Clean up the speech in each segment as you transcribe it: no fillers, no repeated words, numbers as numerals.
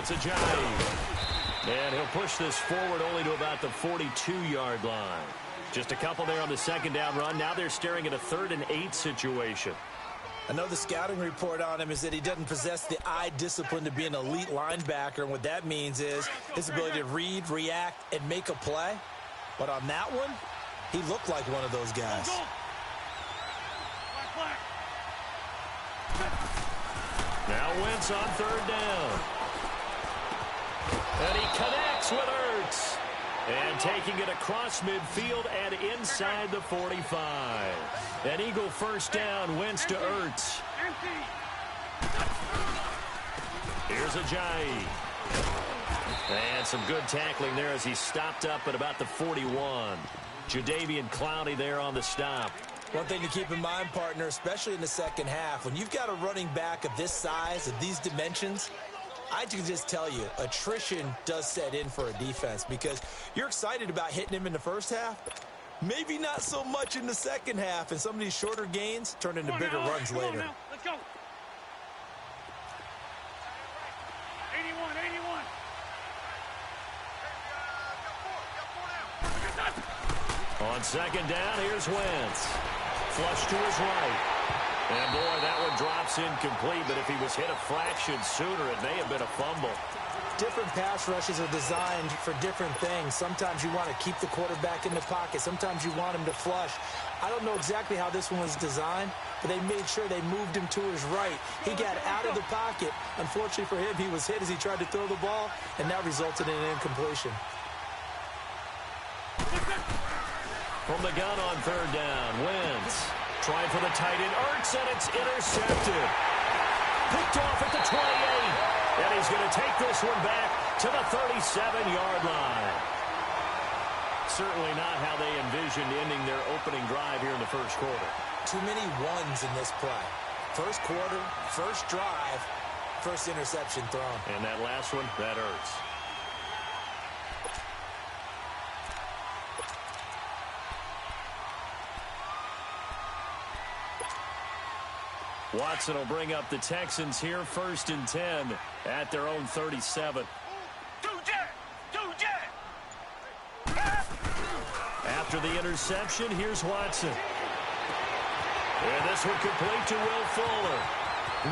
it's a Ajayi. And he'll push this forward only to about the 42-yard line. Just a couple there on the second down run. Now they're staring at a 3rd and 8 situation. I know the scouting report on him is that he doesn't possess the eye discipline to be an elite linebacker. And what that means is his ability to read, react, and make a play. But on that one, he looked like one of those guys. Now Wentz on 3rd down. And he connects with Ertz. And taking it across midfield and inside the 45. An Eagle first down, Wentz to Ertz. Here's Ajayi. And some good tackling there as he stopped up at about the 41. Jadeveon Clowney there on the stop. One thing to keep in mind, partner, especially in the second half, when you've got a running back of this size, of these dimensions, I can just tell you, attrition does set in for a defense because you're excited about hitting him in the first half. Maybe not so much in the second half, and some of these shorter gains turn into bigger runs later. Let's go. 81. On second down, here's Wentz. Flush to his right. And, boy, that one drops incomplete, but if he was hit a fraction sooner, it may have been a fumble. Different pass rushes are designed for different things. Sometimes you want to keep the quarterback in the pocket. Sometimes you want him to flush. I don't know exactly how this one was designed, but they made sure they moved him to his right. He got out of the pocket. Unfortunately for him, he was hit as he tried to throw the ball, and that resulted in an incompletion. From the gun on 3rd down, Wentz. Trying for the tight end, Ertz, and it's intercepted. Picked off at the 28. And he's going to take this one back to the 37-yard line. Certainly not how they envisioned ending their opening drive here in the first quarter. Too many ones in this play. First quarter, first drive, first interception thrown. And that last one, that hurts. Watson will bring up the Texans here, 1st and 10 at their own 37. After the interception, here's Watson. And this one complete to Will Fuller.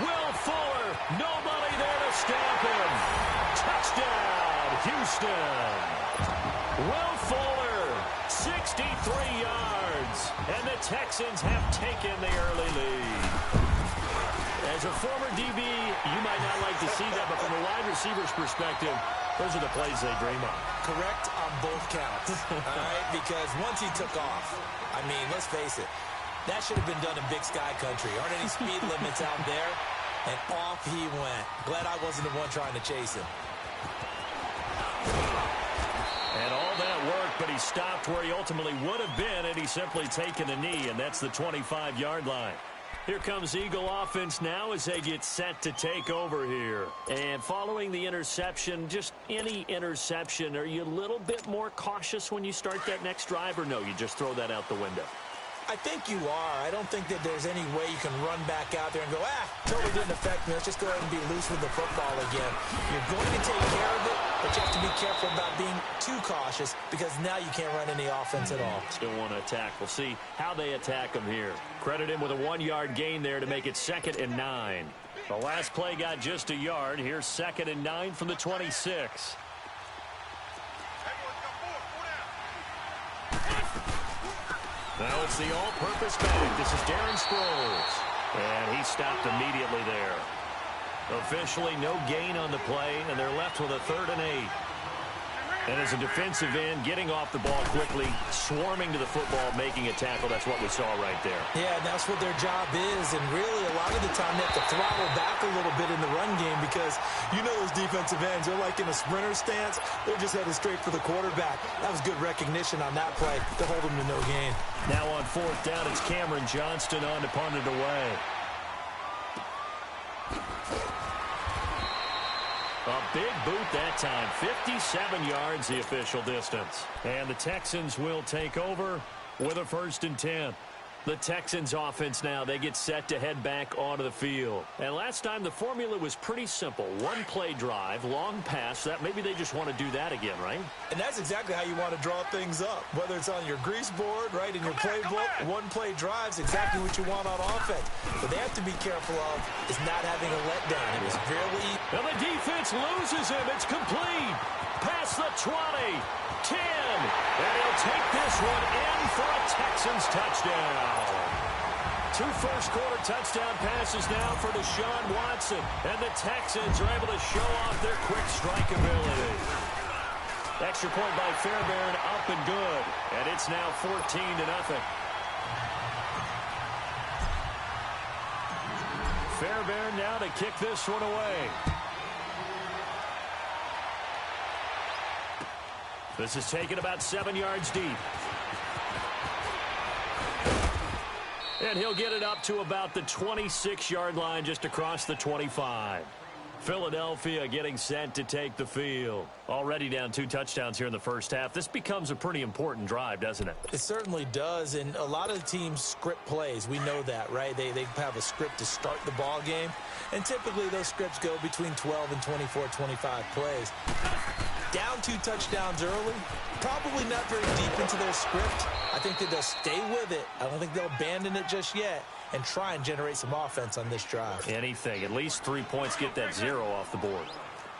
Will Fuller, nobody there to stop him. Touchdown, Houston. Will Fuller, 63 yards. And the Texans have taken the early lead. As a former DB, you might not like to see that, but from a wide receiver's perspective, those are the plays they dream of. Correct on both counts, all right? Because once he took off, I mean, let's face it, that should have been done in Big Sky Country. Aren't any speed limits out there? And off he went. Glad I wasn't the one trying to chase him. And all that work, but he stopped where he ultimately would have been had he simply taken a knee, and that's the 25-yard line. Here comes Eagle offense now as they get set to take over here. And following the interception, just any interception, are you a little bit more cautious when you start that next drive, or no, you just throw that out the window? I think you are. I don't think that there's any way you can run back out there and go, totally didn't affect me. Let's just go ahead and be loose with the football again. You're going to take care of it, but you have to be careful about being too cautious because now you can't run any offense at all. Still want to attack. We'll see how they attack him here. Credit him with a 1-yard gain there to make it 2nd and 9. The last play got just a yard. Here's 2nd and 9 from the 26. Now it's the all-purpose back. This is Darren Sproles. And he stopped immediately there. Officially no gain on the play, and they're left with a 3rd and 8. And as a defensive end, getting off the ball quickly, swarming to the football, making a tackle, that's what we saw right there. Yeah, that's what their job is. And really, a lot of the time, they have to throttle back a little bit in the run game because you know those defensive ends, they're like in a sprinter stance. They're just headed straight for the quarterback. That was good recognition on that play to hold them to no gain. Now on 4th down, it's Cameron Johnston on to punt it away. A big boot that time, 57 yards the official distance. And the Texans will take over with a 1st and 10. The Texans offense now, they get set to head back onto the field. And last time the formula was pretty simple. One play drive, long pass. That maybe they just want to do that again, right? And that's exactly how you want to draw things up. Whether it's on your grease board, right, in your playbook, one play drive's exactly what you want on offense. What they have to be careful of is not having a letdown. It was really... And the defense loses him. It's complete. Past the 20, 10. And he'll take this one in for a Texans touchdown. 2 first-quarter touchdown passes now for Deshaun Watson. And the Texans are able to show off their quick strike ability. Extra point by Fairbairn, up and good. And it's now 14-0. Fairbairn now to kick this one away. This is taken about 7 yards deep. And he'll get it up to about the 26-yard line, just across the 25. Philadelphia getting set to take the field. Already down 2 touchdowns here in the first half. This becomes a pretty important drive, doesn't it? It certainly does, and a lot of the teams script plays. We know that, right? They have a script to start the ball game, and typically those scripts go between 12 and 24, 25 plays. Down 2 touchdowns early, probably not very deep into their script. I think that they'll stay with it. I don't think they'll abandon it just yet and try and generate some offense on this drive. Anything. At least 3 points, get that 0 off the board.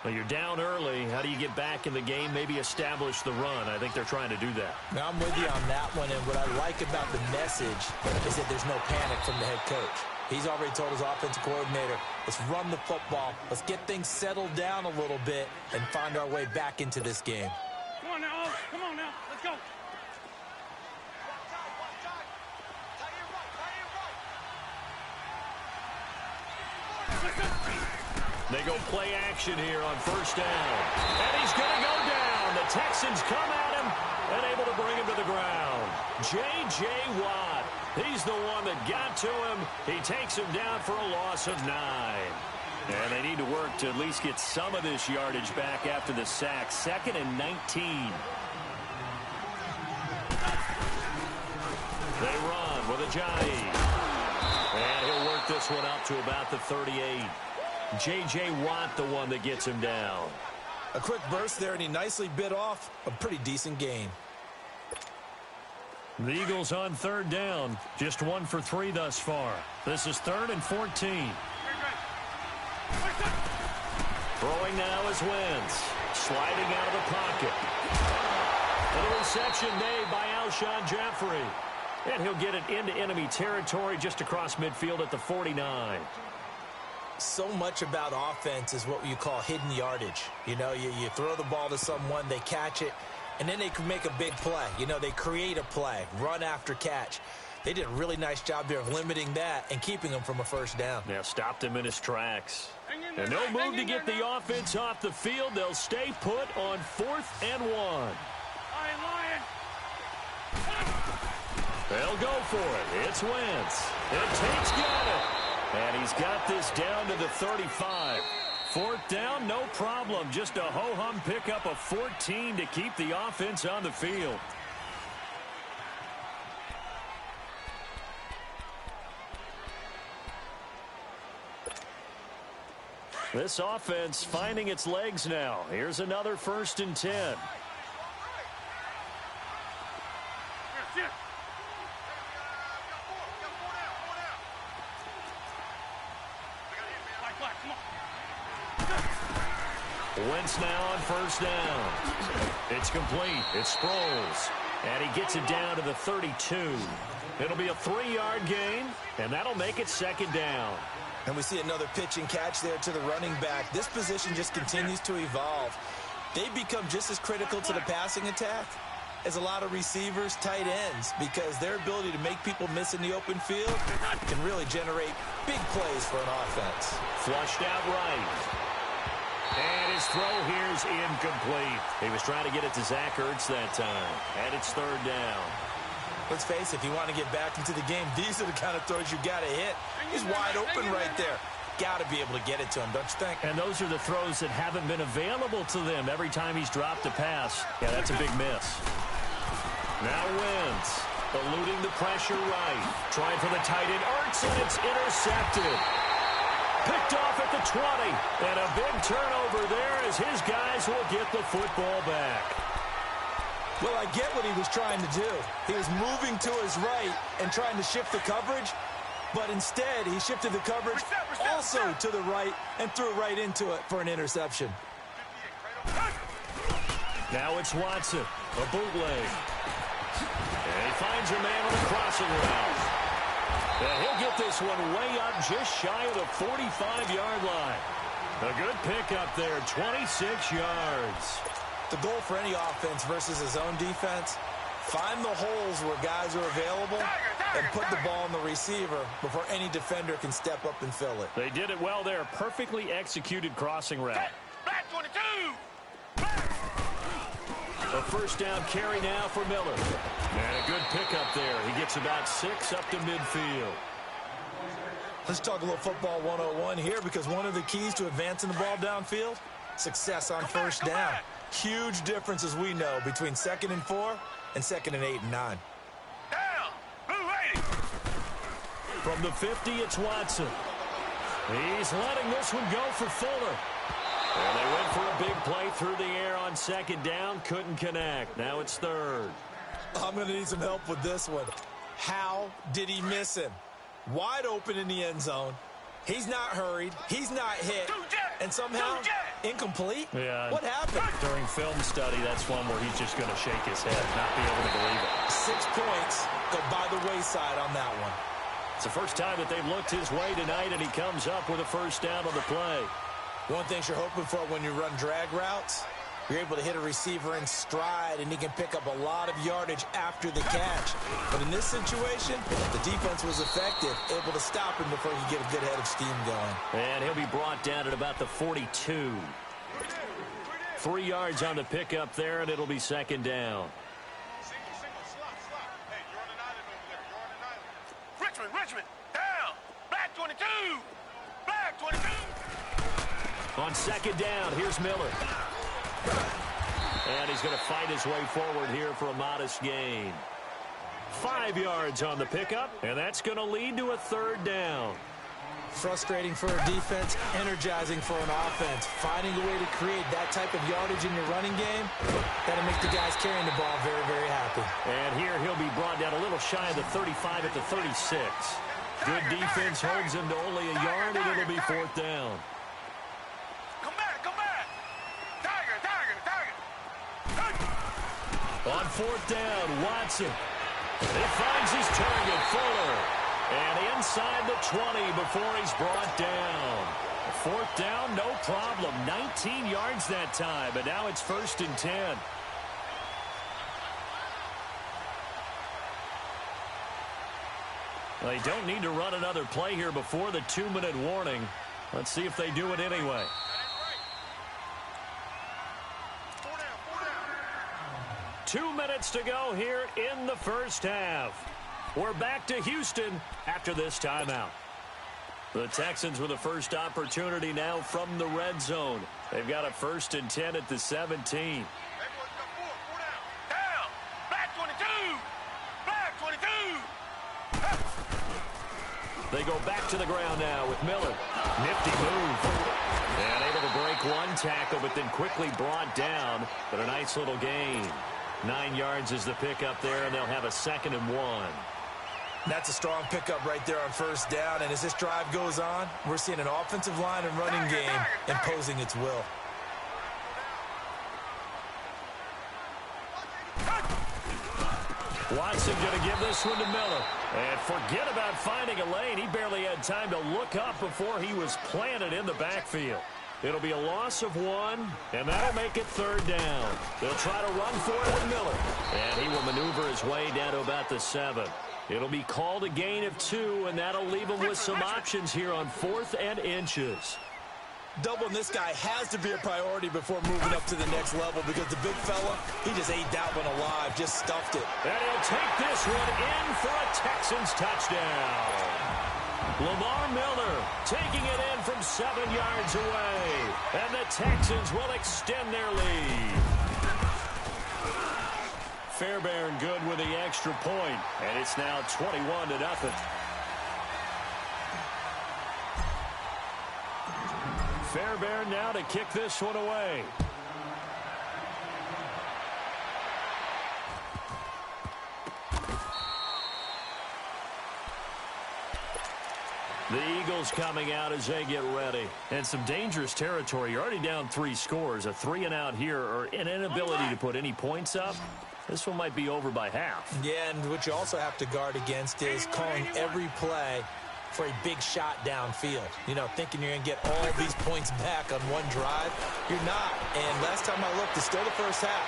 Well, you're down early. How do you get back in the game? Maybe establish the run. I think they're trying to do that. Now, I'm with you on that one, and what I like about the message is that there's no panic from the head coach. He's already told his offensive coordinator, let's run the football, let's get things settled down a little bit and find our way back into this game. Come on now, come on now, let's go. They go play action here on first down. And he's going to go down. The Texans come at him and able to bring him to the ground. J.J. Watt, he's the one that got to him. He takes him down for a loss of 9. And they need to work to at least get some of this yardage back after the sack. 2nd and 19. They run with Ajayi. And he'll work this one up to about the 38. J.J. Watt, the one that gets him down. A quick burst there, and he nicely bit off a pretty decent gain. The Eagles on 3rd down. Just 1 for 3 thus far. This is 3rd and 14. Throwing now is Wentz. Sliding out of the pocket. And a reception made by Alshon Jeffrey. And he'll get it into enemy territory just across midfield at the 49. So much about offense is what you call hidden yardage. You know, you throw the ball to someone, they catch it, and then they can make a big play. You know, they create a play, run after catch. They did a really nice job there of limiting that and keeping him from a first down. Yeah, stopped him in his tracks. And no move to get the offense off the field. They'll stay put on 4th and 1. They'll go for it. It's Wentz. And Tate's got it. And he's got this down to the 35. 4th down, no problem. Just a ho-hum pickup of 14 to keep the offense on the field. This offense finding its legs now. Here's another 1st and 10. Wentz now on 1st down. It's complete. It's Sproles. And he gets it down to the 32. It'll be a 3-yard gain, and that'll make it 2nd down. And we see another pitch and catch there to the running back. This position just continues to evolve. They've become just as critical to the passing attack as a lot of receivers, tight ends, because their ability to make people miss in the open field can really generate big plays for an offense. Flushed out right. And his throw here's incomplete. He was trying to get it to Zach Ertz that time. And it's 3rd down. Let's face it, if you want to get back into the game, these are the kind of throws you got to hit. He's wide open right there. Got to be able to get it to him, don't you think? And those are the throws that haven't been available to them every time he's dropped a pass. Yeah, that's a big miss. Now Wentz. Eluding the pressure right. Trying for the tight end. Ertz, and it's intercepted. Picked off at the 20. And a big turnover there as his guys will get the football back. Well, I get what he was trying to do. He was moving to his right and trying to shift the coverage, but instead he shifted the coverage also to the right and threw right into it for an interception. Now it's Watson, a bootleg. And he finds a man on the crossing route. And he'll get this one way up just shy of the 45-yard line. A good pickup there, 26 yards. The goal for any offense versus his own defense, find the holes where guys are available and put the ball on the receiver before any defender can step up and fill it. They did it well there. Perfectly executed crossing route. Black 22. A first down carry now for Miller. And a good pickup there. He gets about 6 up to midfield. Let's talk a little football 101 here, because one of the keys to advancing the ball downfield, success on first down. Huge difference, as we know, between 2nd and 4 and 2nd and 8 and 9. Down. Blue 80. From the 50, it's Watson. He's letting this one go for Fuller. And they went for a big play through the air on 2nd down. Couldn't connect. Now it's 3rd. I'm going to need some help with this one. How did he miss him? Wide open in the end zone. He's not hurried. He's not hit. And somehow, incomplete? Yeah. What happened? During film study, that's one where he's just going to shake his head, not be able to believe it. 6 points go by the wayside on that one. It's the first time that they've looked his way tonight, and he comes up with a first down on the play. One thing you're hoping for when you run drag routes, you're able to hit a receiver in stride, and he can pick up a lot of yardage after the catch. But in this situation, the defense was effective, able to stop him before he could get a good head of steam going. And he'll be brought down at about the 42. 3 yards on the pickup there, and it'll be 2nd down. Richmond. Down. Black 22. Black 22. On 2nd down, here's Miller. And he's going to fight his way forward here for a modest gain. 5 yards on the pickup, and that's going to lead to a 3rd down. Frustrating for a defense, energizing for an offense. Finding a way to create that type of yardage in your running game, that'll make the guys carrying the ball very, very happy. And here he'll be brought down a little shy of the 35 at the 36. Good defense holds him to only a yard, and it'll be 4th down. Come back. Tiger. On 4th down, Watson. He finds his target, Fuller. And inside the 20 before he's brought down. 4th down, no problem. 19 yards that time, but now it's 1st and 10. They don't need to run another play here before the 2-minute warning. Let's see if they do it anyway. 2 minutes to go here in the first half. We're back to Houston after this timeout. The Texans with the first opportunity now from the red zone. They've got a 1st and 10 at the 17. Down. Black 22. Black 22. They go back to the ground now with Miller. Nifty move. And able to break one tackle, but then quickly brought down. But a nice little gain. 9 yards is the pickup there, and they'll have a 2nd and 1. That's a strong pickup right there on 1st down. And as this drive goes on, we're seeing an offensive line and running game imposing its will. Watson going to give this one to Miller. And forget about finding a lane. He barely had time to look up before he was planted in the backfield. It'll be a loss of 1, and that'll make it 3rd down. They'll try to run for it with Miller. And he will maneuver his way down to about the 7. It'll be called a gain of 2, and that'll leave him with some options here on 4th and inches. Doubling this guy has to be a priority before moving up to the next level, because the big fella, he just ate that one alive, just stuffed it. And he'll take this one in for a Texans touchdown. Lamar Miller taking it in from 7 yards away. And the Texans will extend their lead. Fairbairn good with the extra point, and it's now 21-0. Fairbairn now to kick this one away. The Eagles coming out as they get ready. And some dangerous territory. You're already down 3 scores. A 3-and-out here or an inability to put any points up. This one might be over by half. Yeah, and what you also have to guard against is calling every play for a big shot downfield. You know, thinking you're going to get all these points back on one drive. You're not. And last time I looked, it's still the first half.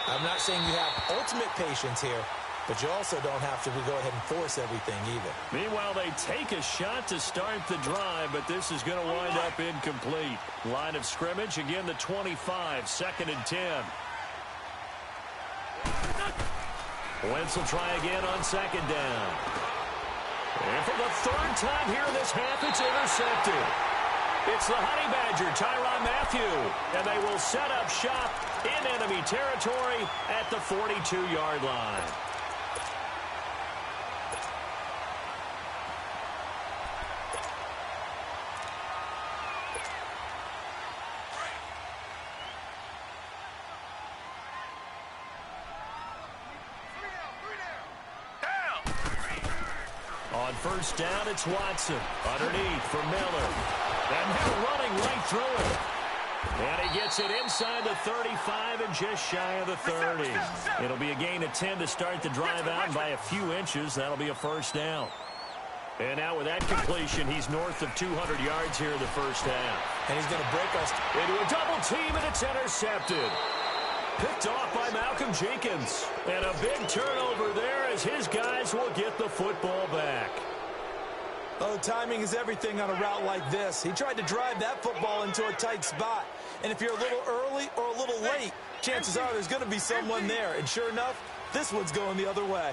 I'm not saying you have ultimate patience here, but you also don't have to go ahead and force everything either. Meanwhile, they take a shot to start the drive, but this is going to wind up incomplete. Line of scrimmage, again the 25, 2nd and 10. Wentz will try again on 2nd down. And for the 3rd time here in this half, it's intercepted. It's the Honey Badger, Tyrann Mathieu, and they will set up shop in enemy territory at the 42-yard line. On 1st down, it's Watson. Underneath for Miller. And they're running right through it. And he gets it inside the 35 and just shy of the 30. It'll be a gain of 10 to start the drive out by a few inches. That'll be a 1st down. And now with that completion, he's north of 200 yards here in the 1st half. And he's going to break us into a double team, and it's intercepted. Picked off by Malcolm Jenkins. And a big turnover there as his guys will get the football back. Oh, timing is everything on a route like this. He tried to drive that football into a tight spot. And if you're a little early or a little late, chances are there's going to be someone there. And sure enough, this one's going the other way.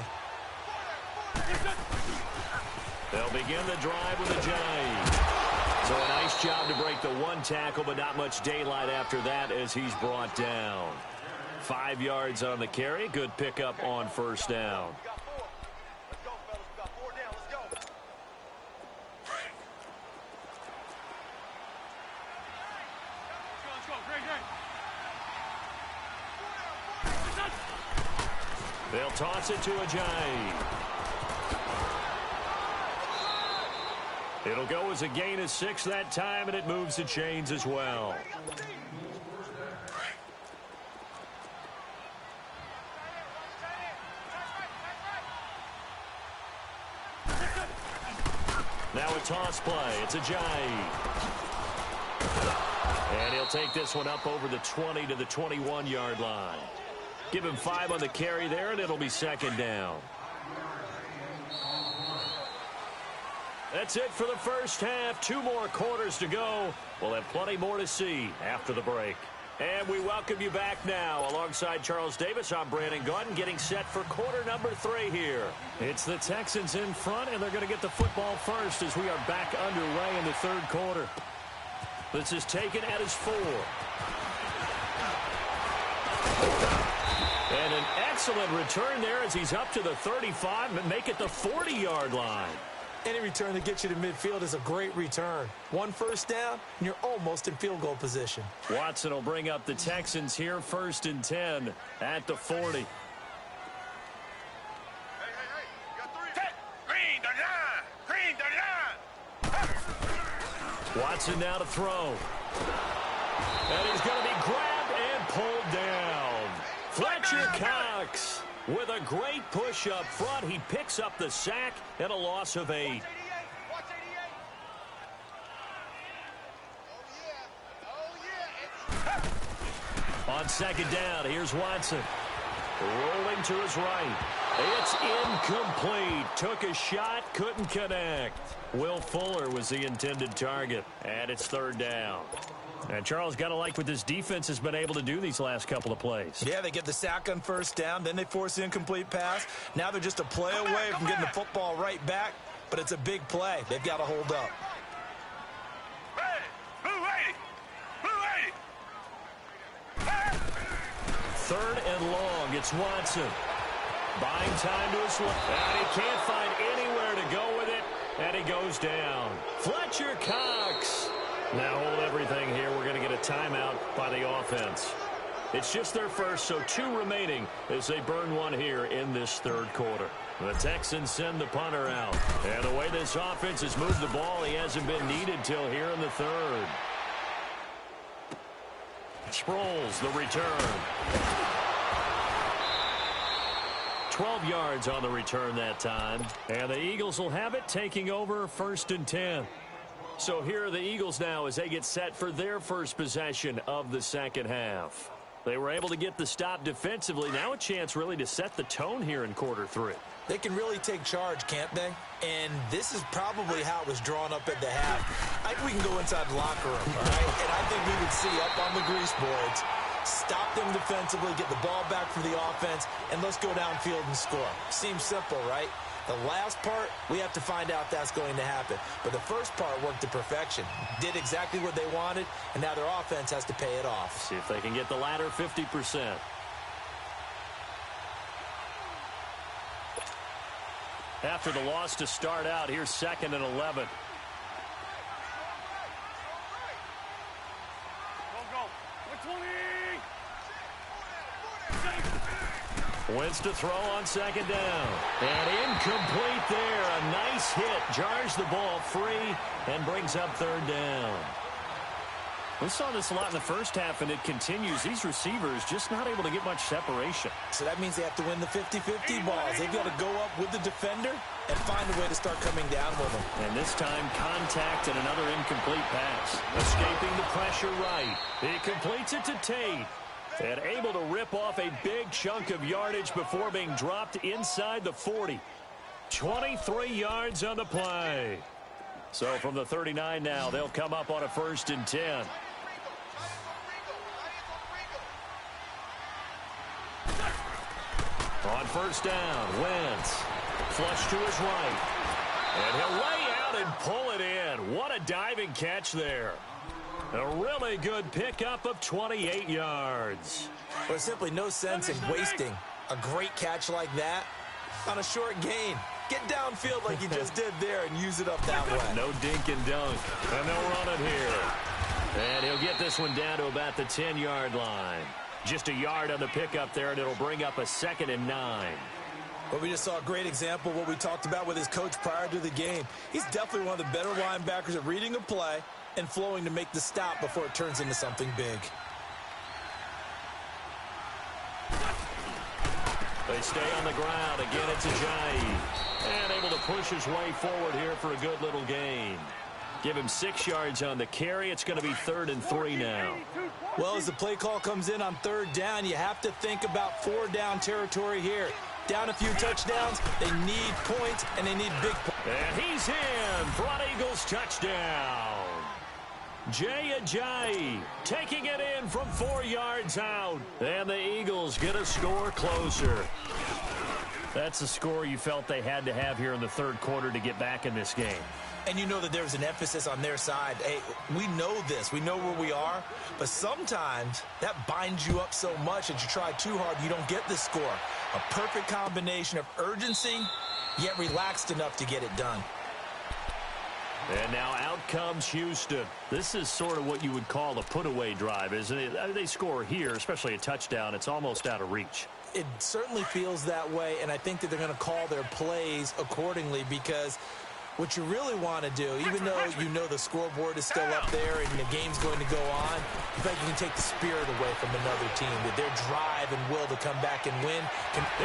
They'll begin the drive with a jive. So a nice job to break the 1 tackle, but not much daylight after that as he's brought down. 5 yards on the carry. Good pickup on 1st down. They'll toss it to Ajayi. It'll go as a gain of 6 that time, and it moves the chains as well. Now a toss play. It's Ajayi. And he'll take this one up over the 20 to the 21-yard line. Give him 5 on the carry there, and it'll be 2nd down. That's it for the 1st half. 2 more quarters to go. We'll have plenty more to see after the break. And we welcome you back now. Alongside Charles Davis, I'm Brandon Gaudin, getting set for quarter number 3 here. It's the Texans in front, and they're going to get the football first as we are back underway in the 3rd quarter. This is taken at his 4. And an excellent return there as he's up to the 35 and make it the 40-yard line. Any return that gets you to midfield is a great return. 1 1st down, and you're almost in field goal position. Watson will bring up the Texans here, 1st and 10 at the 40. Watson now to throw. And he's going to be grabbed and pulled down. Fletcher Cox with a great push up front. He picks up the sack and a loss of 8. On 2nd down, here's Watson. Rolling to his right. It's incomplete. Took a shot, couldn't connect. Will Fuller was the intended target. And it's 3rd down. And Charles, got to like what this defense has been able to do these last couple of plays. Yeah, they get the sack on 1st down, then they force the incomplete pass. Now they're just a play away from getting the football right back, but it's a big play. They've got to hold up. Third and long, it's Watson. Buying time to his left. And he can't find anywhere to go with it. And he goes down. Fletcher Cox. Now hold everything here. We're going to get a timeout by the offense. It's just their first, so 2 remaining as they burn one here in this third quarter. The Texans send the punter out. And the way this offense has moved the ball, he hasn't been needed till here in the third. Sproles, the return. 12 yards on the return that time. And the Eagles will have it, taking over 1st and 10. So here are the Eagles now as they get set for their first possession of the second half. They were able to get the stop defensively. Now a chance really to set the tone here in quarter 3. They can really take charge, can't they? And this is probably how it was drawn up at the half. I think we can go inside the locker room, all right? And I think we would see up on the grease boards, stop them defensively, get the ball back for the offense, and let's go downfield and score. Seems simple, right? The last part, we have to find out that's going to happen. But the first part worked to perfection. Did exactly what they wanted, and now their offense has to pay it off. See if they can get the latter 50%. After the loss to start out, here's 2nd and 11. Wins to throw on 2nd down. And incomplete there. A nice hit. Jars the ball free and brings up 3rd down. We saw this a lot in the first half, and it continues. These receivers just not able to get much separation. So that means they have to win the 50-50 balls. They've got to go up with the defender and find a way to start coming down with them. And this time, contact and another incomplete pass. Escaping the pressure right. He completes it to Tate. And able to rip off a big chunk of yardage before being dropped inside the 40. 23 yards on the play. So from the 39 now, they'll come up on a 1st and 10. On 1st down, Wentz. Flush to his right. And he'll lay out and pull it in. What a diving catch there. A really good pickup of 28 yards. There's simply no sense in wasting a great catch like that on a short gain. Get downfield like you just did there and use it up that way. No dink and dunk. And they'll run it here. And he'll get this one down to about the 10-yard line. Just a yard on the pickup there, and it'll bring up a 2nd and 9. Well, we just saw a great example of what we talked about with his coach prior to the game. He's definitely one of the better linebackers at reading a play and flowing to make the stop before it turns into something big. They stay on the ground. Again, it's Ajayi. And able to push his way forward here for a good little gain. Give him 6 yards on the carry. It's going to be 3rd and 3 now. Well, as the play call comes in on 3rd down, you have to think about 4-down territory here. Down a few touchdowns, they need points, and they need big points. And he's in. Front Eagles touchdown. Jay Ajayi taking it in from 4 yards out. And the Eagles get a score closer. That's the score you felt they had to have here in the third quarter to get back in this game. And you know that there was an emphasis on their side. Hey, we know this. We know where we are. But sometimes that binds you up so much that you try too hard, you don't get the score. A perfect combination of urgency, yet relaxed enough to get it done. And now out comes Houston. This is sort of what you would call a put-away drive, isn't it? I mean, they score here, especially a touchdown. It's almost out of reach. It certainly feels that way, and I think that they're going to call their plays accordingly because what you really want to do, even though you know the scoreboard is still up there and the game's going to go on, you think you can take the spirit away from another team, that their drive and will to come back and win.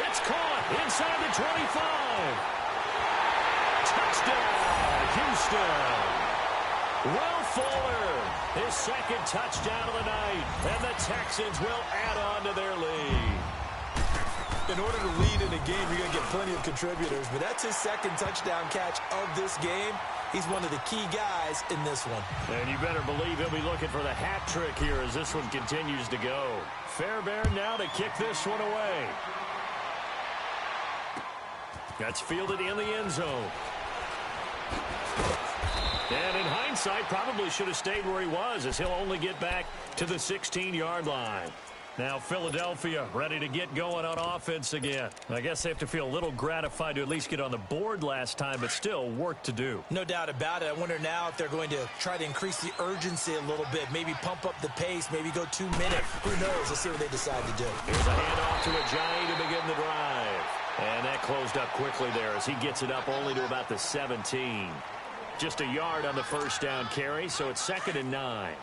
It's caught inside the 25. Touchdown, Houston. Will Fuller, his second touchdown of the night, and the Texans will add on to their lead. In order to lead in a game, you're going to get plenty of contributors, but that's his second touchdown catch of this game. He's one of the key guys in this one. And you better believe he'll be looking for the hat trick here as this one continues to go. Fairbairn now to kick this one away. That's fielded in the end zone. And in hindsight, probably should have stayed where he was as he'll only get back to the 16-yard line. Now Philadelphia ready to get going on offense again. I guess they have to feel a little gratified to at least get on the board last time, but still work to do. No doubt about it. I wonder now if they're going to try to increase the urgency a little bit, maybe pump up the pace, maybe go 2 minutes. Who knows? Let's see what they decide to do. Here's a handoff to Ajayi to begin the drive. And that closed up quickly there as he gets it up only to about the 17. Just a yard on the first down carry, so it's 2nd and 9.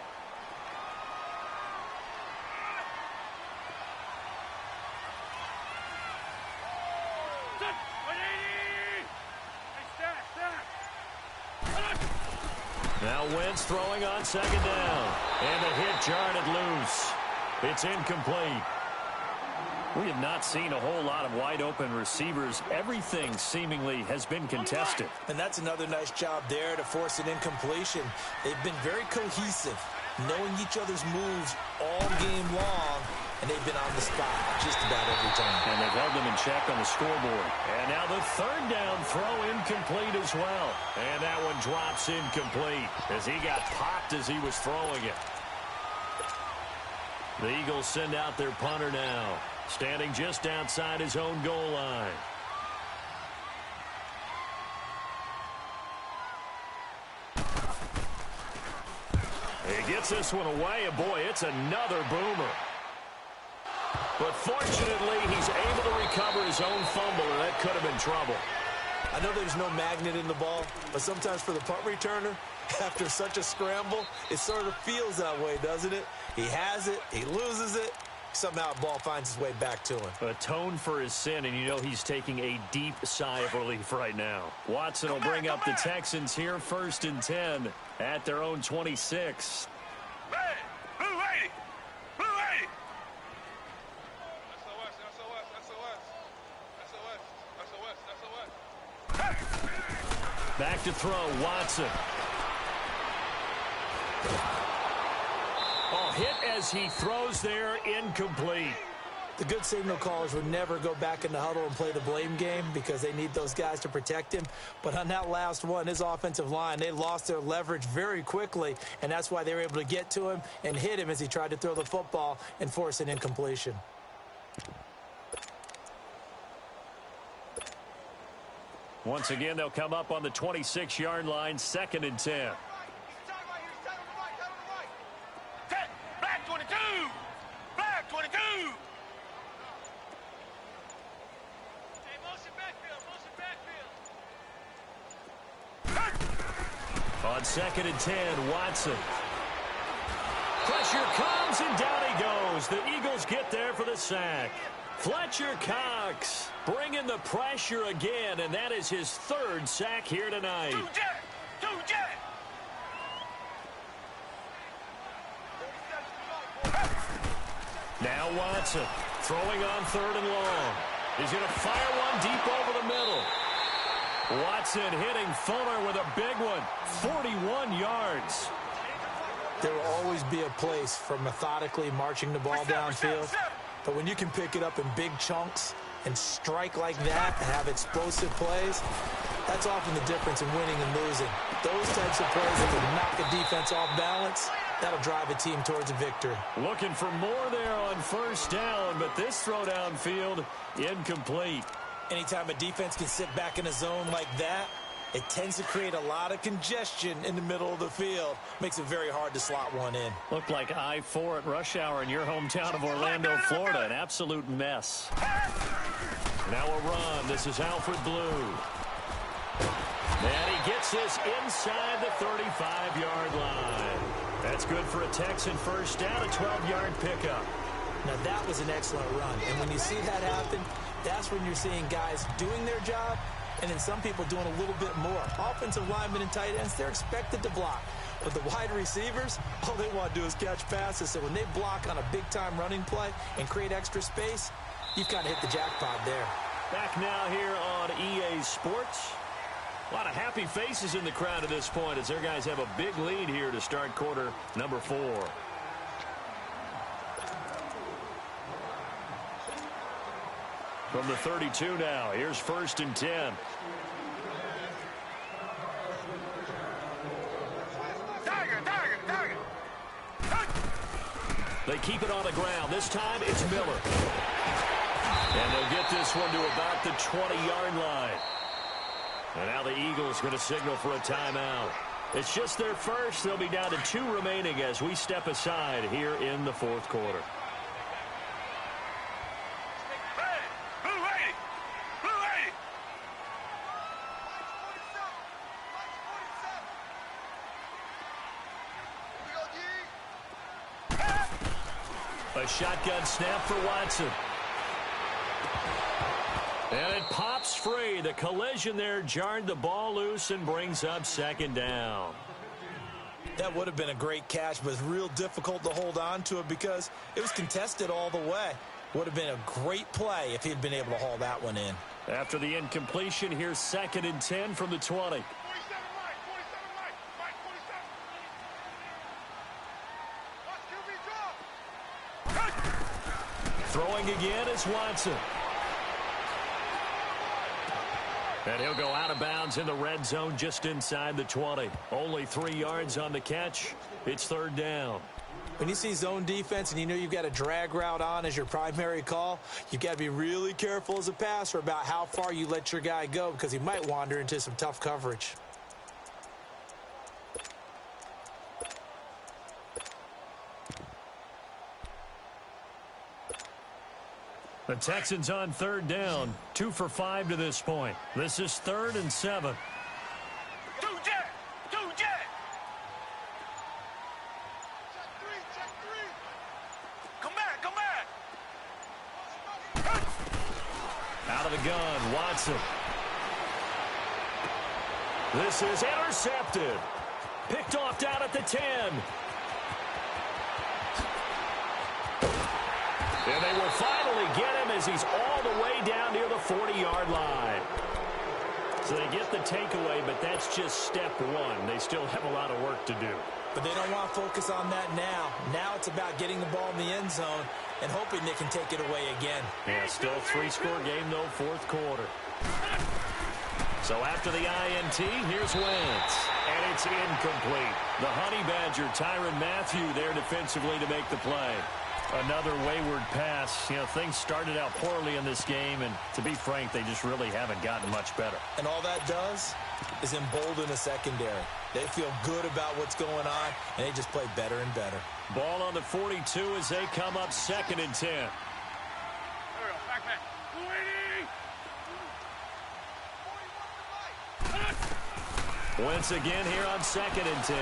Now Wentz throwing on 2nd down. And the hit jarred it loose. It's incomplete. We have not seen a whole lot of wide-open receivers. Everything seemingly has been contested. And that's another nice job there to force an incompletion. They've been very cohesive, knowing each other's moves all game long, and they've been on the spot just about every time. And they've held them in check on the scoreboard. And now the 3rd down throw incomplete as well. And that one drops incomplete as he got popped as he was throwing it. The Eagles send out their punter now, standing just outside his own goal line. He gets this one away, and boy, it's another boomer. But fortunately, he's able to recover his own fumble, and that could have been trouble. I know there's no magnet in the ball, but sometimes for the punt returner, after such a scramble, it sort of feels that way, doesn't it? He has it, he loses it, somehow the ball finds its way back to him. Atone for his sin, and you know he's taking a deep sigh of relief right now. Watson will bring up the Texans here, 1st and 10 at their own 26. Hey, blue 80, blue 80. Back to throw, Watson. Oh, hit as he throws there, incomplete. The good signal callers would never go back in the huddle and play the blame game because they need those guys to protect him. But on that last one, his offensive line, they lost their leverage very quickly, and that's why they were able to get to him and hit him as he tried to throw the football and force an incompletion. Once again, they'll come up on the 26-yard line, 2nd and 10. Black 22! Black 22! Hey, motion backfield, On 2nd and 10, Watson. Pressure comes, and down he goes. The Eagles get there for the sack. Fletcher Cox bringing the pressure again, and that is his 3rd sack here tonight. Two jet! Now Watson throwing on 3rd and long. He's going to fire one deep over the middle. Watson hitting Fuller with a big one, 41 yards. There will always be a place for methodically marching the ball downfield. But when you can pick it up in big chunks and strike like that and have explosive plays, that's often the difference in winning and losing. Those types of plays that can knock a defense off balance, that'll drive a team towards a victory. Looking for more there on 1st down, but this throw downfield, incomplete. Anytime a defense can sit back in a zone like that, it tends to create a lot of congestion in the middle of the field. Makes it very hard to slot one in. Looked like I-4 at rush hour in your hometown of Orlando, Florida. An absolute mess. Now a run. This is Alfred Blue. And he gets this inside the 35-yard line. That's good for a Texan 1st down, a 12-yard pickup. Now that was an excellent run. And when you see that happen, that's when you're seeing guys doing their job and then some people doing a little bit more. Offensive linemen and tight ends, they're expected to block. But the wide receivers, all they want to do is catch passes. So when they block on a big-time running play and create extra space, you've kind of hit the jackpot there. Back now here on EA Sports. A lot of happy faces in the crowd at this point as their guys have a big lead here to start quarter number 4. From the 32 now, here's 1st and 10. Tiger! They keep it on the ground. This time it's Miller. And they'll get this one to about the 20-yard line. And now the Eagles going to signal for a timeout. It's just their first. They'll be down to 2 remaining as we step aside here in the fourth quarter. A shotgun snap for Watson. And it pops free. The collision there jarred the ball loose and brings up second down. That would have been a great catch, but it's real difficult to hold on to it because it was contested all the way. Would have been a great play if he had been able to haul that one in. After the incompletion, here's 2nd and 10 from the 20. Throwing again is Watson. And he'll go out of bounds in the red zone just inside the 20. Only 3 yards on the catch. It's 3rd down. When you see zone defense and you know you've got a drag route on as your primary call, you've got to be really careful as a passer about how far you let your guy go because he might wander into some tough coverage. The Texans on 3rd down, 2 for 5 to this point. This is 3rd and 7. Two jet! Check three! Come back! Out of the gun, Watson. This is intercepted. Picked off down at the 10. And they will finally get him as he's all the way down near the 40-yard line. So they get the takeaway, but that's just step 1. They still have a lot of work to do. But they don't want to focus on that now. Now it's about getting the ball in the end zone and hoping they can take it away again. Yeah, still 3-score game, though, 4th quarter. So after the INT, here's Wentz. And it's incomplete. The Honey Badger, Tyrann Mathieu, there defensively to make the play. Another wayward pass. You know, things started out poorly in this game, and to be frank, they just really haven't gotten much better. And all that does is embolden the secondary. They feel good about what's going on, and they just play better and better. Ball on the 42 as they come up 2nd and 10. There we go, back. Waiting! Wentz again here on 2nd and 10.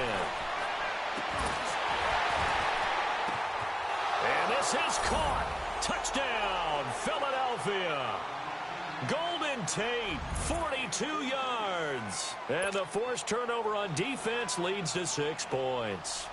And this is caught. Touchdown, Philadelphia. Golden Tate, 42 yards. And the forced turnover on defense leads to 6 points.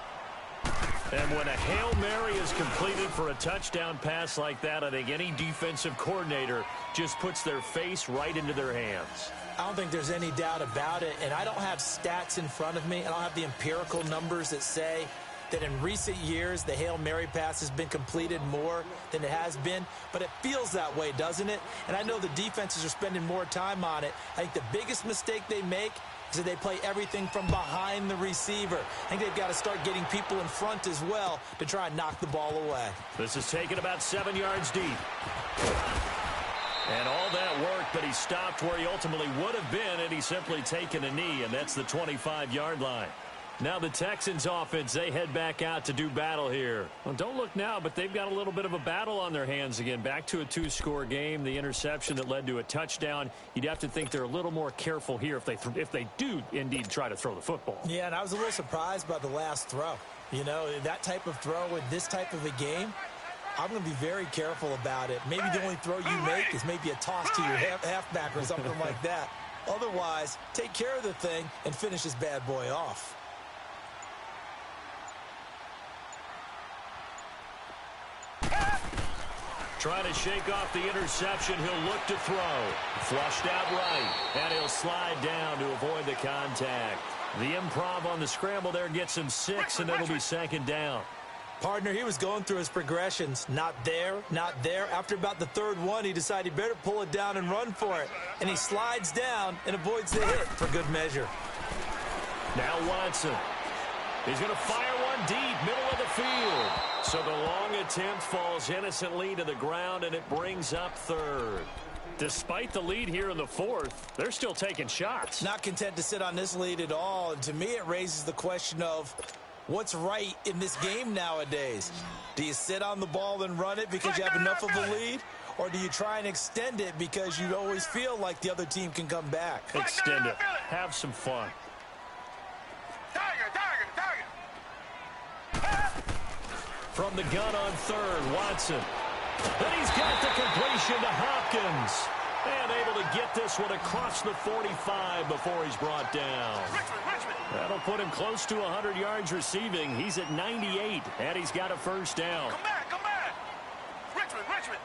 And when a Hail Mary is completed for a touchdown pass like that, I think any defensive coordinator just puts their face right into their hands. I don't think there's any doubt about it, and I don't have stats in front of me. I don't have the empirical numbers that say that in recent years the Hail Mary pass has been completed more than it has been, but it feels that way, doesn't it? And I know the defenses are spending more time on it. I think the biggest mistake they make is that they play everything from behind the receiver. I think they've got to start getting people in front as well to try and knock the ball away. This is taken about 7 yards deep. And all that work, but he stopped where he ultimately would have been had he simply taken a knee, and that's the 25-yard line. Now the Texans offense, they head back out to do battle here. Well, don't look now, but they've got a little bit of a battle on their hands again. Back to a 2-score game, the interception that led to a touchdown. You'd have to think they're a little more careful here if they do indeed try to throw the football. Yeah, and I was a little surprised by the last throw. You know, that type of throw in this type of a game, I'm going to be very careful about it. Maybe the only throw you make is maybe a toss to your halfback or something like that. Otherwise, take care of the thing and finish this bad boy off. Trying to shake off the interception. He'll look to throw. Flushed out right. And he'll slide down to avoid the contact. The improv on the scramble there gets him 6, and it'll be 2nd down. Partner, he was going through his progressions. Not there, not there. After about the 3rd one, he decided he better pull it down and run for it. And he slides down and avoids the hit for good measure. Now Watson. He's going to fire one going deep, middle of the field. So the long attempt falls innocently to the ground, and it brings up third. Despite the lead here in the fourth, they're still taking shots. Not content to sit on this lead at all. And to me, it raises the question of what's right in this game nowadays. Do you sit on the ball and run it because you have enough of a lead? Or do you try and extend it because you always feel like the other team can come back? Extend it. Have some fun. From the gun on third, Watson. Then he's got the completion to Hopkins. And able to get this one across the 45 before he's brought down. That'll put him close to 100 yards receiving. He's at 98, and he's got a first down. Come back. Richmond.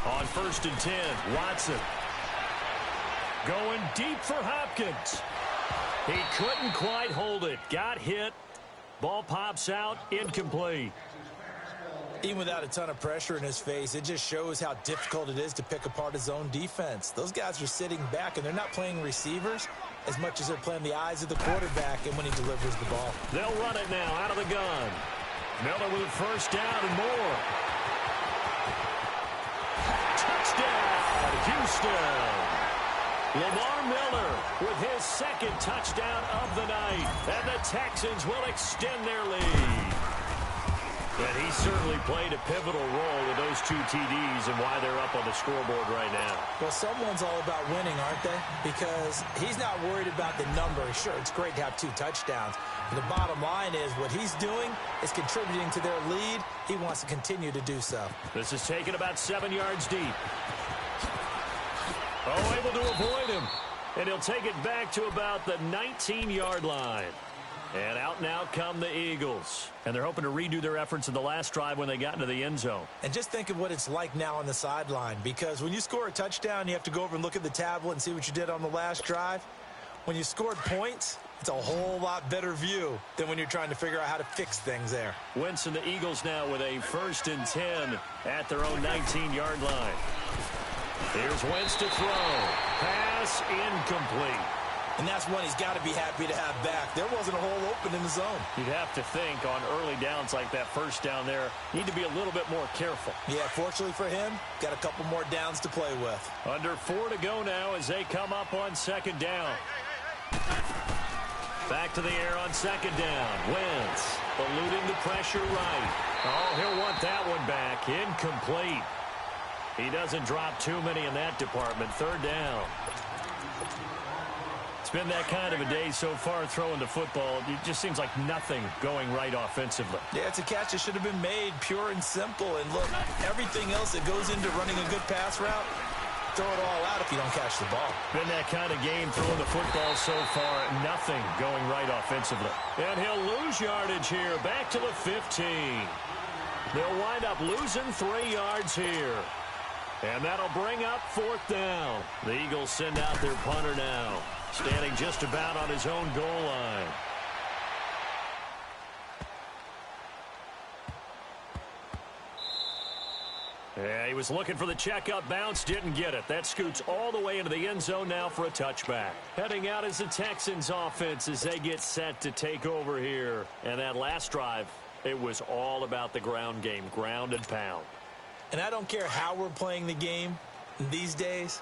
On 1st and 10, Watson. Going deep for Hopkins. He couldn't quite hold it. Got hit. Ball pops out, incomplete. Even without a ton of pressure in his face, it just shows how difficult it is to pick apart his own defense. Those guys are sitting back, and they're not playing receivers as much as they're playing the eyes of the quarterback and when he delivers the ball. They'll run it now out of the gun. Miller with first down and more. Touchdown, Houston. Lamar Miller with his second touchdown of the night. And the Texans will extend their lead. And he certainly played a pivotal role with those two TDs and why they're up on the scoreboard right now. Well, someone's all about winning, aren't they? Because he's not worried about the number. Sure, it's great to have 2 touchdowns. But the bottom line is what he's doing is contributing to their lead. He wants to continue to do so. This is taken about 7 yards deep. Oh, able to avoid him. And he'll take it back to about the 19-yard line. And out now come the Eagles. And they're hoping to redo their efforts in the last drive when they got into the end zone. And just think of what it's like now on the sideline. Because when you score a touchdown, you have to go over and look at the tablet and see what you did on the last drive. When you scored points, it's a whole lot better view than when you're trying to figure out how to fix things there. Wentz and the Eagles now with a 1st and 10 at their own 19-yard line. Here's Wentz to throw. Pass incomplete. And that's one he's got to be happy to have back. There wasn't a hole open in the zone. You'd have to think on early downs like that first down there, need to be a little bit more careful. Yeah, fortunately for him, got a couple more downs to play with. Under 4 to go now as they come up on 2nd down. Back to the air on 2nd down. Wentz eluding the pressure right. Oh, he'll want that one back. Incomplete. He doesn't drop too many in that department. 3rd down. It's been that kind of a day so far throwing the football. It just seems like nothing going right offensively. Yeah, it's a catch that should have been made pure and simple. And look, everything else that goes into running a good pass route, throw it all out if you don't catch the ball. Been that kind of game throwing the football so far. Nothing going right offensively. And he'll lose yardage here. Back to the 15. They'll wind up losing 3 yards here. And that'll bring up 4th down. The Eagles send out their punter now, standing just about on his own goal line. Yeah, he was looking for the checkup bounce, didn't get it. That scoots all the way into the end zone now for a touchback. Heading out is the Texans offense as they get set to take over here. And that last drive, it was all about the ground game, ground and pound. And I don't care how we're playing the game these days,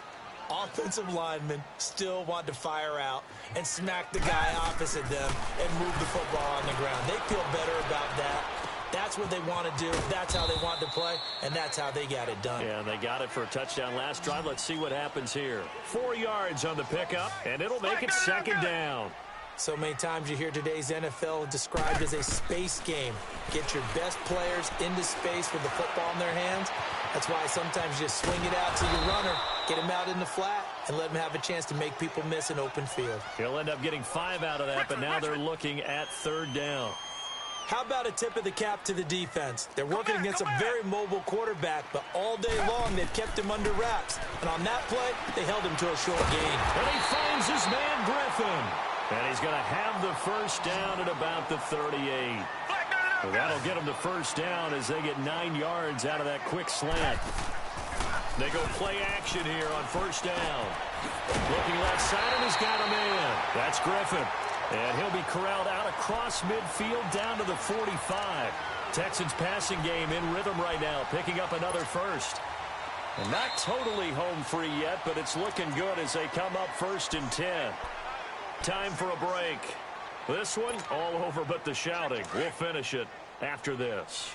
offensive linemen still want to fire out and smack the guy opposite them and move the football on the ground. They feel better about that. That's what they want to do. That's how they want to play, and that's how they got it done. Yeah, and they got it for a touchdown last drive. Let's see what happens here. 4 yards on the pickup, and it'll make it 2nd down. So many times you hear today's NFL described as a space game. Get your best players into space with the football in their hands. That's why sometimes you swing it out to your runner, get him out in the flat, and let him have a chance to make people miss an open field. He'll end up getting 5 out of that, but now they're looking at 3rd down. How about a tip of the cap to the defense? They're working against a very mobile quarterback, but all day long they've kept him under wraps. And on that play, they held him to a short gain. And he finds his man Griffin. And he's going to have the first down at about the 38. So that'll get him the first down as they get 9 yards out of that quick slant. They go play action here on 1st down. Looking left side, and he's got a man. That's Griffin. And he'll be corralled out across midfield down to the 45. Texans passing game in rhythm right now, picking up another first. And not totally home free yet, but it's looking good as they come up 1st and 10. Time for a break. This one all over but the shouting. We'll finish it after this.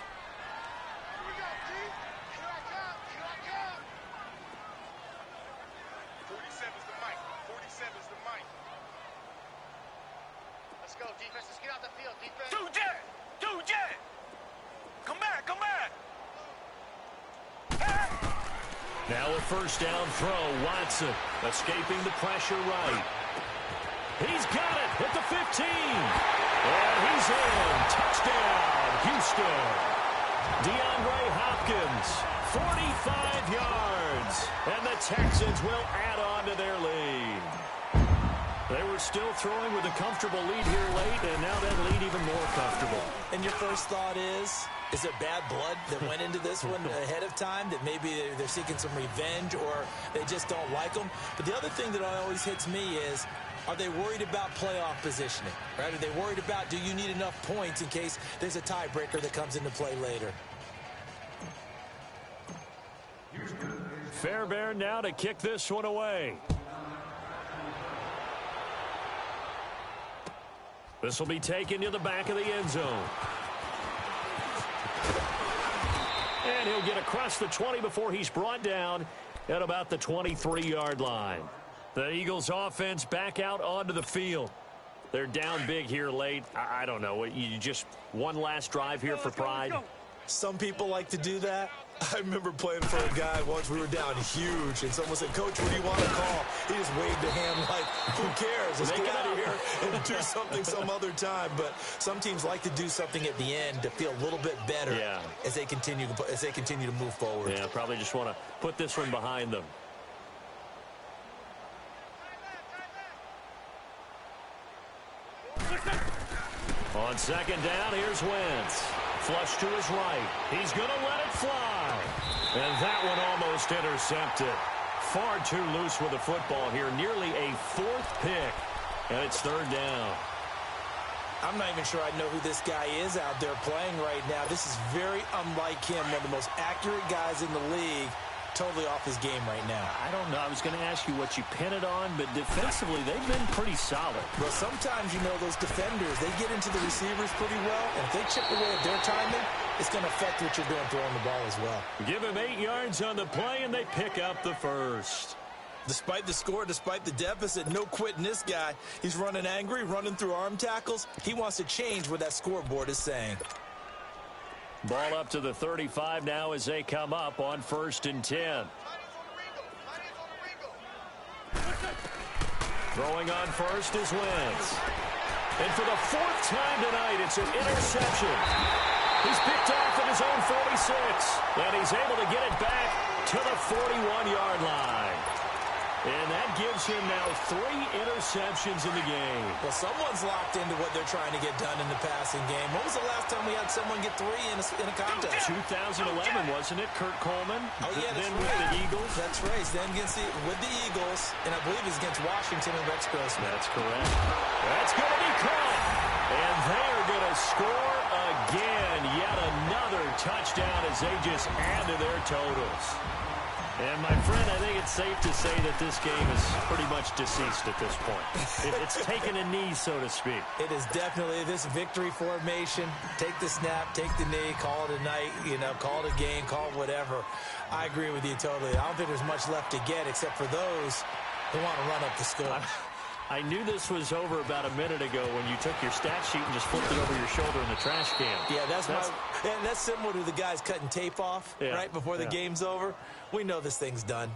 Now a first down throw. Watson escaping the pressure right. He's got it at the 15. And he's in. Touchdown, Houston. DeAndre Hopkins, 45 yards. And the Texans will add on to their lead. They were still throwing with a comfortable lead here late, and now that lead even more comfortable. And your first thought is it bad blood that went into this one ahead of time, that maybe they're seeking some revenge or they just don't like them? But the other thing that always hits me is, are they worried about playoff positioning? Right? Are they worried about, do you need enough points in case there's a tiebreaker that comes into play later? Fairbairn now to kick this one away. This will be taken to the back of the end zone. And he'll get across the 20 before he's brought down at about the 23-yard line. The Eagles offense back out onto the field. They're down big here late. I don't know. You just one last drive here for pride. Some people like to do that. I remember playing for a guy once. We were down huge, and someone said, "Coach, what do you want to call?" He just waved a hand like, "Who cares? Let's get out of here and do something some other time." But some teams like to do something at the end to feel a little bit better as they continue to move forward. Yeah, probably just want to put this one behind them. On second down, here's Wentz. Flush to his right. He's going to let it fly. And that one almost intercepted. Far too loose with the football here. Nearly a 4th pick. And it's 3rd down. I'm not even sure I know who this guy is out there playing right now. This is very unlike him. One of the most accurate guys in the league. Totally off his game right now. I don't know. I was going to ask you what you pin it on, but defensively, they've been pretty solid. Well, sometimes, those defenders, they get into the receivers pretty well, and if they chip away at their timing, it's going to affect what you're doing throwing the ball as well. Give him 8 yards on the play, and they pick up the first. Despite the score, despite the deficit, no quitting this guy. He's running angry, running through arm tackles. He wants to change what that scoreboard is saying. Ball up to the 35 now as they come up on 1st and 10. Throwing on first is Wentz. And for the 4th time tonight, it's an interception. He's picked off at his own 46. And he's able to get it back to the 41-yard line. And that gives him now 3 interceptions in the game. Well, someone's locked into what they're trying to get done in the passing game. When was the last time we had someone get 3 in a contest? 2011, wasn't it? Kurt Coleman. Oh, yeah, that's then right. With the Eagles. That's right. Then with the Eagles, and I believe it's against Washington and Rex Grossman. That's correct. That's going to be caught. And they are going to score again. Yet another touchdown as they just add to their totals. And, my friend, I think it's safe to say that this game is pretty much deceased at this point. It's taken a knee, so to speak. It is definitely this victory formation. Take the snap, take the knee, call it a night, call it a game, call it whatever. I agree with you totally. I don't think there's much left to get except for those who want to run up the score. I knew this was over about a minute ago when you took your stat sheet and just flipped it over your shoulder in the trash can. Yeah, that's similar to the guys cutting tape off right before the game's over. We know this thing's done.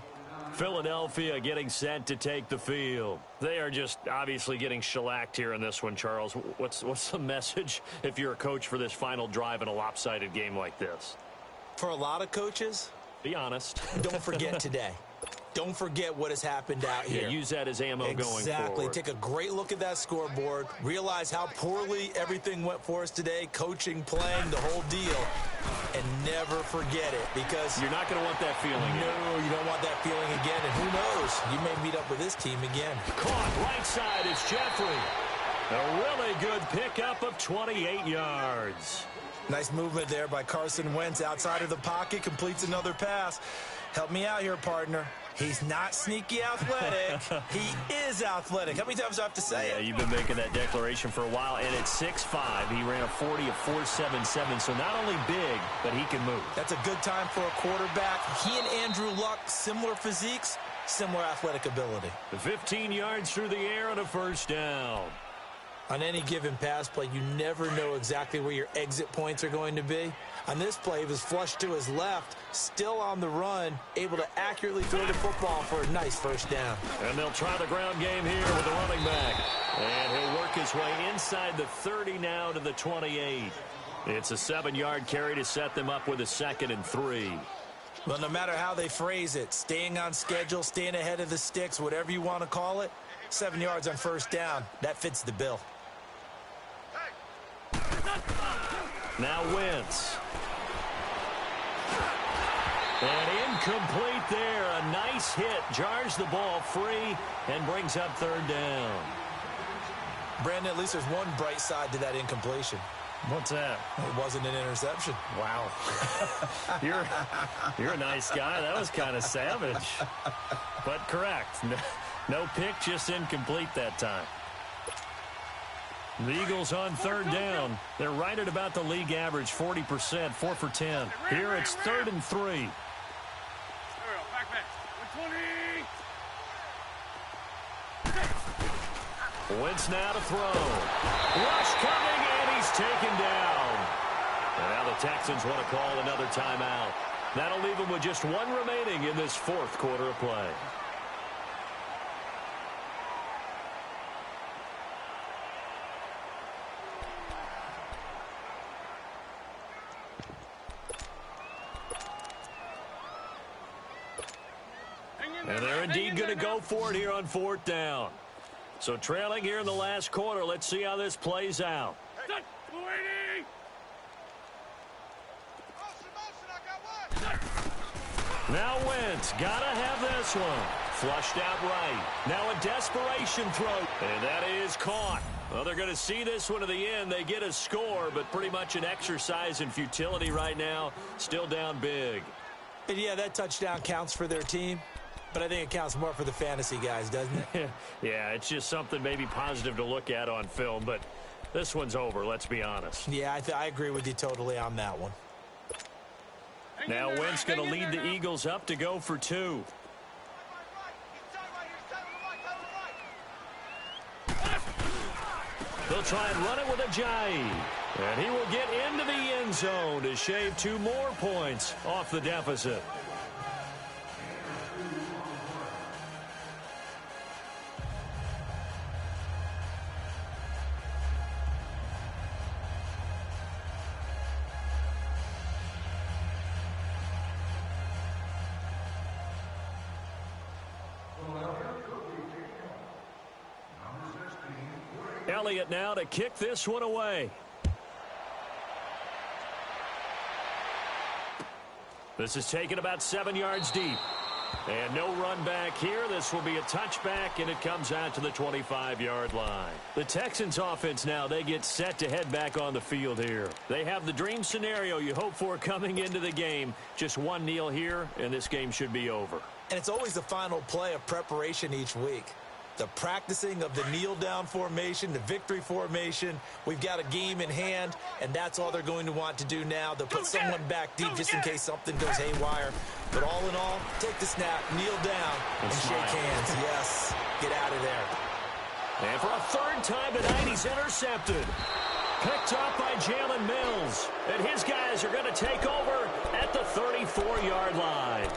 Philadelphia getting set to take the field. They are just obviously getting shellacked here in this one, Charles. What's the message if you're a coach for this final drive in a lopsided game like this? For a lot of coaches, be honest. Don't forget today. Don't forget what has happened out here. Yeah, use that as ammo going forward. Exactly. Take a great look at that scoreboard. Realize how poorly everything went for us today. Coaching, playing, the whole deal. And never forget it because you're not going to want that feeling again. No, you don't want that feeling again. And who knows? You may meet up with this team again. Caught right side. It's Jeffrey. A really good pickup of 28 yards. Nice movement there by Carson Wentz outside of the pocket, completes another pass. Help me out here, partner. He's not sneaky athletic. He is athletic. How many times do I have to say it? Yeah, you've been making that declaration for a while, and at 6'5", he ran a 40 of 4.77, so not only big, but he can move. That's a good time for a quarterback. He and Andrew Luck, similar physiques, similar athletic ability. The 15 yards through the air on a first down. On any given pass play, you never know exactly where your exit points are going to be. On this play, he was flushed to his left, still on the run, able to accurately throw the football for a nice first down. And they'll try the ground game here with the running back. And he'll work his way inside the 30 now to the 28. It's a 7-yard carry to set them up with a 2nd and 3. Well, no matter how they phrase it, staying on schedule, staying ahead of the sticks, whatever you want to call it, 7 yards on first down, that fits the bill. Now Wentz. And incomplete there. A nice hit. Jars the ball free and brings up 3rd down. Brandon, at least there's one bright side to that incompletion. What's that? It wasn't an interception. Wow. You're a nice guy. That was kind of savage. But correct. No pick, just incomplete that time. The Eagles on 3rd down. They're right at about the league average, 40%, 4 for 10. Here it's 3rd and 3. Wentz now to throw. Rush coming, and he's taken down. And now the Texans want to call another timeout. That'll leave them with just 1 remaining in this 4th quarter of play. And they're indeed going to go for it here on 4th down. So trailing here in the last quarter. Let's see how this plays out. Now Wentz, gotta have this one. Flushed out right. Now a desperation throw. And that is caught. Well, they're going to see this one to the end. They get a score, but pretty much an exercise in futility right now. Still down big. And yeah, that touchdown counts for their team. But I think it counts more for the fantasy guys, doesn't it? Yeah, it's just something maybe positive to look at on film, but this one's over, let's be honest. Yeah, I agree with you totally on that one. Now Wentz going to lead the Eagles up to go for 2. They'll try and run it with Ajayi. And he will get into the end zone to shave 2 more points off the deficit. Elliott now to kick this one away. This is taken about 7 yards deep. And no run back here. This will be a touchback, and it comes out to the 25-yard line. The Texans offense now, they get set to head back on the field here. They have the dream scenario you hope for coming into the game. Just one kneel here, and this game should be over. And it's always the final play of preparation each week. The practicing of the kneel-down formation, the victory formation. We've got a game in hand, and that's all they're going to want to do now. They'll put someone back deep just in case something goes haywire. But all in all, take the snap, kneel down, and shake hands. Yes, get out of there. And for a 3rd time tonight, he's intercepted. Picked up by Jalen Mills. And his guys are going to take over at the 34-yard line.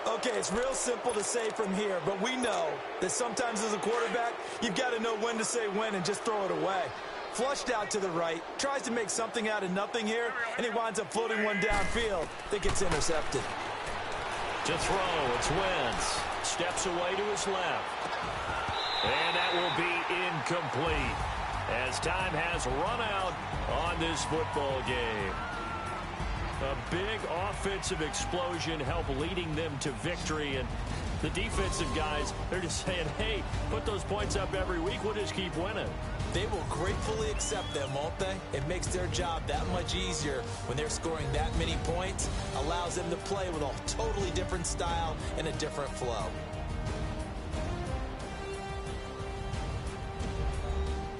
Okay, it's real simple to say from here, but we know that sometimes as a quarterback, you've got to know when to say when and just throw it away. Flushed out to the right, tries to make something out of nothing here, and he winds up floating one downfield that gets intercepted. To throw, it's Wentz. Steps away to his left. And that will be incomplete as time has run out on this football game. A big offensive explosion helped leading them to victory, and The defensive guys, they're just saying, hey, put those points up every week. We'll just keep winning. They will gratefully accept them, won't they? It makes their job that much easier when they're scoring that many points. Allows them to play with a totally different style and a different flow.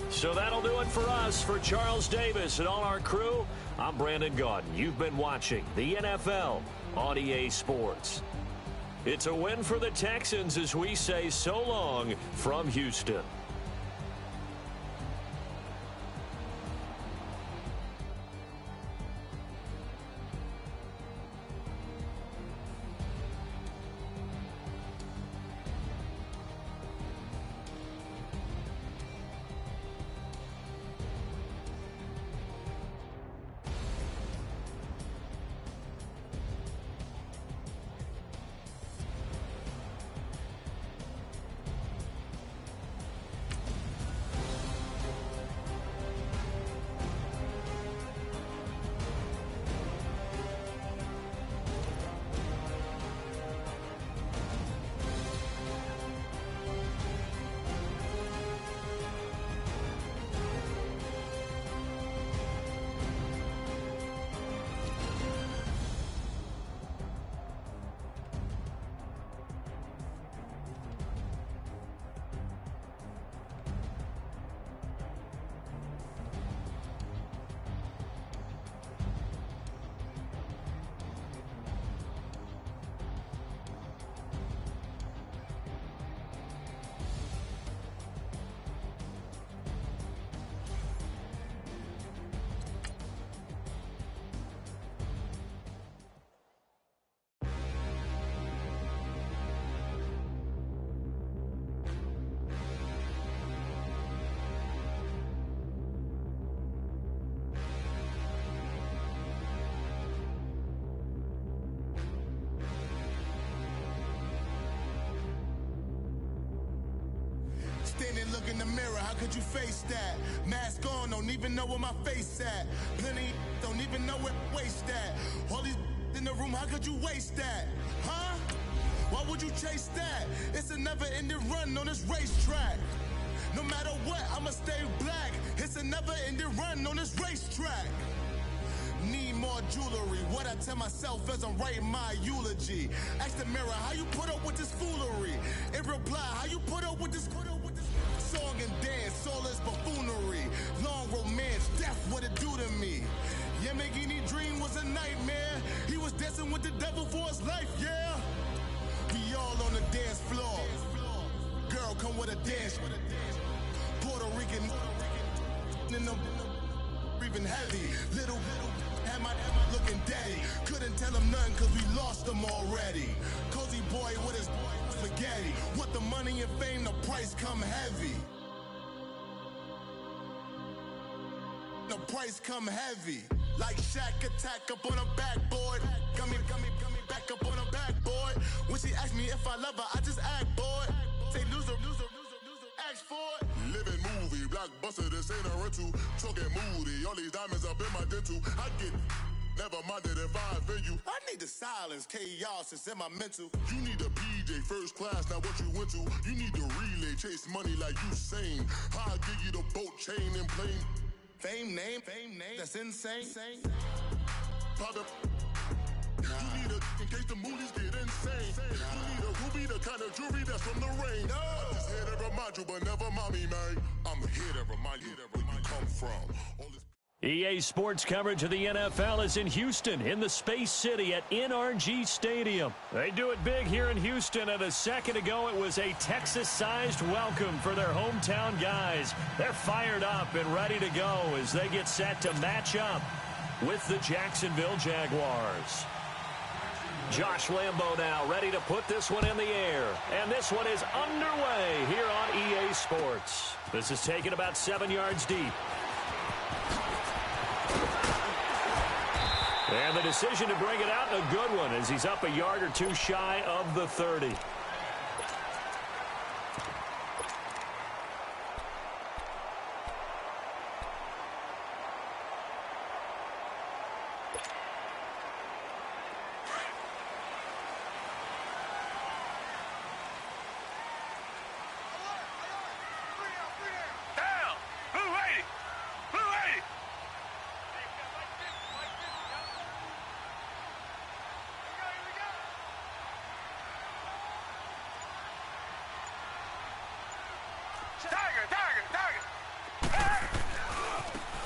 So that'll do it for us. For Charles Davis and all our crew, I'm Brandon Gaudin. You've been watching the NFL on EA Sports. It's a win for the Texans as we say so long from Houston. Standing, look in the mirror, how could you face that? Mask on, don't even know where my face at. Plenty, don't even know where waste at. All these in the room, how could you waste that? Huh? Why would you chase that? It's a never-ending run on this racetrack. No matter what, I'ma stay black. It's a never-ending run on this racetrack. Need more jewelry. What I tell myself as I'm writing my eulogy. Ask the mirror, how you put up with this foolery? It reply, how you put up with this song and dance, soulless buffoonery. Long romance, death, what it do to me? Yamagini dream was a nightmare. He was dancing with the devil for his life, yeah. We all on the dance floor. Girl, come with a dance. Puerto Rican in the breathing heavy. Little had my looking daddy. Couldn't tell him nothing cause we lost him already. Cozy boy with his spaghetti. With the money and fame, the price come heavy. The price come heavy. Like Shaq attack up on a backboard. Got me back up on a backboard. When she asked me if I love her, I just act bored. Say loser, ask for it. Living movie, blockbuster, this ain't a rental. Talking moody, all these diamonds up in my dental. I get never minded if I offend you. I need the silence, chaos is in my mental. You need a PJ, first class, not what you went to. You need the relay, chase money like you sane. I'll give you the boat, chain, and plane. Fame name, that's insane. Pop it. You need a, in case the movies get insane. You need a ruby, the kind of jewelry that's from the rain. I'm just here to remind you, but never mommy, man. I'm here to remind you where you come from. All this EA Sports coverage of the NFL is in Houston, in the Space City at NRG Stadium. They do it big here in Houston, and a second ago it was a Texas-sized welcome for their hometown guys. They're fired up and ready to go as they get set to match up with the Jacksonville Jaguars. Josh Lambo now ready to put this one in the air, and this one is underway here on EA Sports. This is taken about 7 yards deep. And the decision to bring it out, a good one, as he's up a yard or two shy of the 30.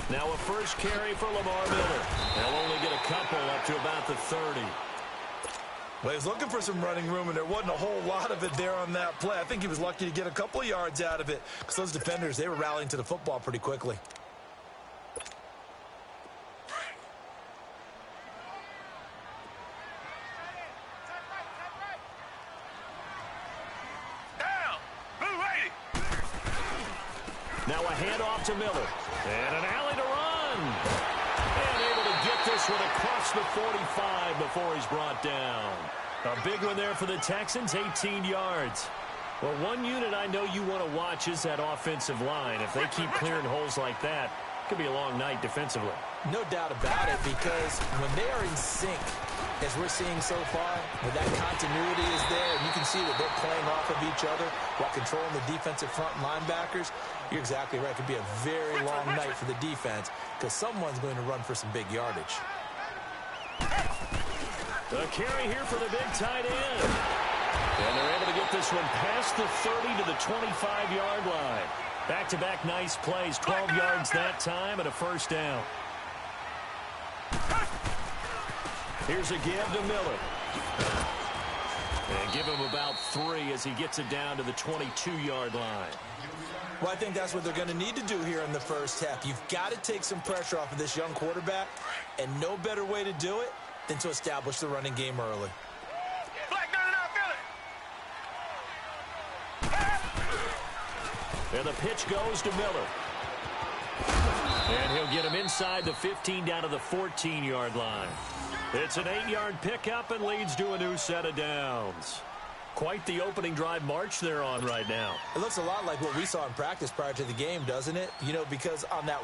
Now a first carry for Lamar Miller. They'll only get a couple up to about the 30. Well, he was looking for some running room, and there wasn't a whole lot of it there on that play. I think he was lucky to get a couple of yards out of it because those defenders, they were rallying to the football pretty quickly. Now a handoff to Miller. And an alley to run. And able to get this one across the 45 before he's brought down. A big one there for the Texans, 18 yards. Well, one unit I know you want to watch is that offensive line. If they keep clearing holes like that, it could be a long night defensively. No doubt about it, because when they are in sync, as we're seeing so far, when that continuity is there, and you can see that they're playing off of each other while controlling the defensive front linebackers, you're exactly right. It could be a very long night for the defense because someone's going to run for some big yardage. The carry here for the big tight end. And they're able to get this one past the 30 to the 25-yard line. Back-to-back nice plays, 12 yards that time and a first down. Here's a give to Miller. And give him about 3 as he gets it down to the 22-yard line. Well, I think that's what they're going to need to do here in the first half. You've got to take some pressure off of this young quarterback, and no better way to do it than to establish the running game early. And the pitch goes to Miller. And he'll get him inside the 15 down to the 14-yard line. It's an 8-yard pickup and leads to a new set of downs. Quite the opening drive march they're on right now. It looks a lot like what we saw in practice prior to the game, doesn't it? You know, because on that